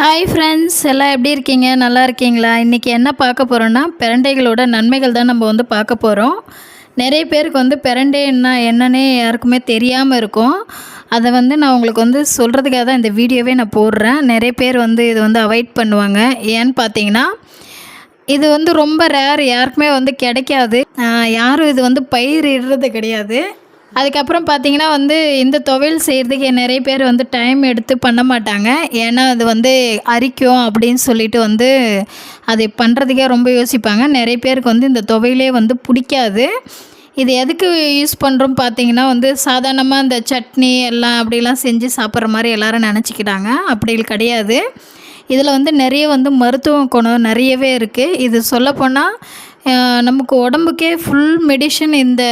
Hi friends, எல்லாம் எப்படி இருக்கீங்க? நல்லா இருக்கீங்களா? இன்றைக்கி என்ன பார்க்க போகிறோன்னா, பிரண்டைகளோட நன்மைகள் தான் நம்ம வந்து பார்க்க போகிறோம். நிறைய பேருக்கு வந்து பிரண்டைன்னா என்னன்னே யாருக்குமே தெரியாமல் இருக்கும். அதை வந்து நான் உங்களுக்கு வந்து சொல்கிறதுக்காக தான் இந்த வீடியோவே நான் போடுறேன். நிறைய பேர் வந்து இது வந்து அவாய்ட் பண்ணுவாங்க. ஏன்னு பார்த்தீங்கன்னா, இது வந்து ரொம்ப ரேர், யாருக்குமே வந்து கிடைக்காது. யாரும் இது வந்து பயிரிடுறது கிடையாது. அதுக்கப்புறம் பார்த்திங்கன்னா வந்து இந்த துவையல் செய்கிறதுக்கு நிறைய பேர் வந்து டைம் எடுத்து பண்ண மாட்டாங்க. ஏன்னா அது வந்து அரிக்கும் அப்படின்னு சொல்லிட்டு வந்து அது பண்ணுறதுக்கே ரொம்ப யோசிப்பாங்க. நிறைய பேருக்கு வந்து இந்த துவையலே வந்து பிடிக்காது. இது எதுக்கு யூஸ் பண்ணுறோம் பார்த்திங்கன்னா வந்து சாதாரணமாக இந்த சட்னி எல்லாம் அப்படிலாம் செஞ்சு சாப்பிட்ற மாதிரி எல்லோரும் நினச்சிக்கிட்டாங்க. அப்படி கிடையாது. இதில் வந்து நிறைய வந்து மருத்துவ குணம் நிறையவே இருக்குது. இது சொல்லப்போனால் நமக்கு உடம்புக்கே ஃபுல் மெடிஷன் இந்த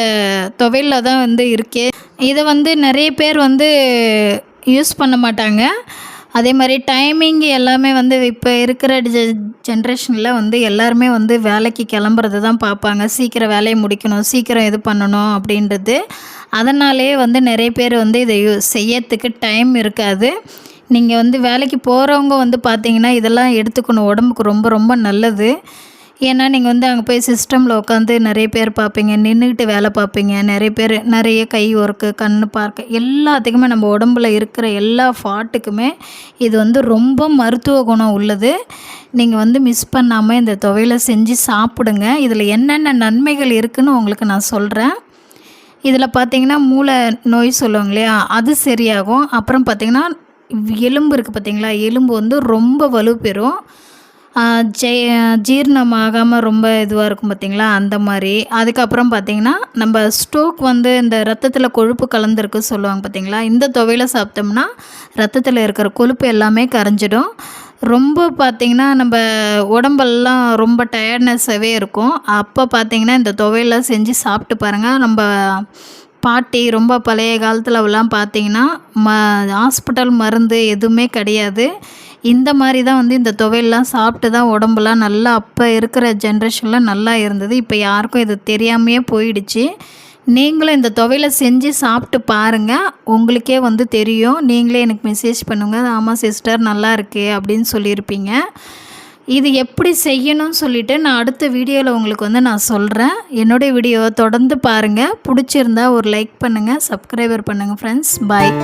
துவையலில் தான் வந்து இருக்கே. இதை வந்து நிறைய பேர் வந்து யூஸ் பண்ண மாட்டாங்க. அதே மாதிரி டைமிங் எல்லாமே வந்து இப்போ இருக்கிற ஜென்ரேஷனில் வந்து எல்லாருமே வந்து வேலைக்கு கிளம்புறது தான் பார்ப்பாங்க. சீக்கிரம் வேலையை முடிக்கணும், சீக்கிரம் இது பண்ணணும் அப்படின்றது. அதனாலே வந்து நிறைய பேர் வந்து இதை செய்யறதுக்கு டைம் இருக்காது. நீங்கள் வந்து வேலைக்கு போகிறவங்க வந்து பார்த்தீங்கன்னா இதெல்லாம் எடுத்துக்கணும், உடம்புக்கு ரொம்ப ரொம்ப நல்லது. ஏன்னா நீங்கள் வந்து அங்கே போய் சிஸ்டமில் உட்காந்து நிறைய பேர் பார்ப்பீங்க, நின்றுக்கிட்டு வேலை பார்ப்பீங்க. நிறைய பேர் நிறைய கை ஒர்க்கு, கண் பார்க்க எல்லாத்துக்குமே நம்ம உடம்புல இருக்கிற எல்லா ஃபாட்டுக்குமே இது வந்து ரொம்ப மருத்துவ குணம் உள்ளது. நீங்கள் வந்து மிஸ் பண்ணாமல் இந்த துவையலை செஞ்சு சாப்பிடுங்க. இதில் என்னென்ன நன்மைகள் இருக்குதுன்னு உங்களுக்கு நான் சொல்கிறேன். இதில் பார்த்திங்கன்னா மூளை நோய் சொல்லுவாங்க இல்லையா, அது சரியாகும். அப்புறம் பார்த்திங்கன்னா எலும்பு இருக்குது பார்த்திங்களா, எலும்பு வந்து ரொம்ப வலுப்பெறும். ஜீரணமாகாமல் ரொம்ப இதுவாக இருக்கும் பார்த்திங்களா, அந்த மாதிரி. அதுக்கப்புறம் பார்த்திங்கன்னா நம்ம ஸ்டோக் வந்து இந்த ரத்தத்தில் கொழுப்பு கலந்துருக்கு சொல்லுவாங்க பார்த்திங்களா, இந்த துவையலை சாப்பிட்டோம்னா ரத்தத்தில் இருக்கிற கொழுப்பு எல்லாமே கரைஞ்சிடும். ரொம்ப பார்த்திங்கன்னா நம்ம உடம்பெல்லாம் ரொம்ப டயர்ட்னஸாகவே இருக்கும். அப்போ பார்த்திங்கன்னா இந்த துவையெல்லாம் செஞ்சு சாப்பிட்டு பாருங்கள். நம்ம பாட்டி ரொம்ப பழைய காலத்துலலாம் பார்த்திங்கன்னா ஹாஸ்பிட்டல் மருந்து எதுவுமே கிடையாது. இந்த மாதிரி தான் வந்து இந்த துவையெல்லாம் சாப்பிட்டு தான் உடம்புலாம் நல்லா அப்போ இருக்கிற ஜென்ரேஷனில் நல்லா இருந்தது. இப்போ யாருக்கும் இது தெரியாமையே போயிடுச்சு. நீங்களும் இந்த துவையலை செஞ்சு சாப்பிட்டு பாருங்கள், உங்களுக்கே வந்து தெரியும். நீங்களே எனக்கு மெசேஜ் பண்ணுங்கள், ஆமாம் சிஸ்டர் நல்லா இருக்கே அப்படின்னு சொல்லியிருப்பீங்க. இது எப்படி செய்யணும்னு சொல்லிவிட்டு நான் அடுத்த வீடியோவில் உங்களுக்கு வந்து நான் சொல்கிறேன். என்னுடைய வீடியோவை தொடர்ந்து பாருங்கள். பிடிச்சிருந்தா ஒரு லைக் பண்ணுங்கள், சப்ஸ்கிரைபர் பண்ணுங்கள் ஃப்ரெண்ட்ஸ். பாய்.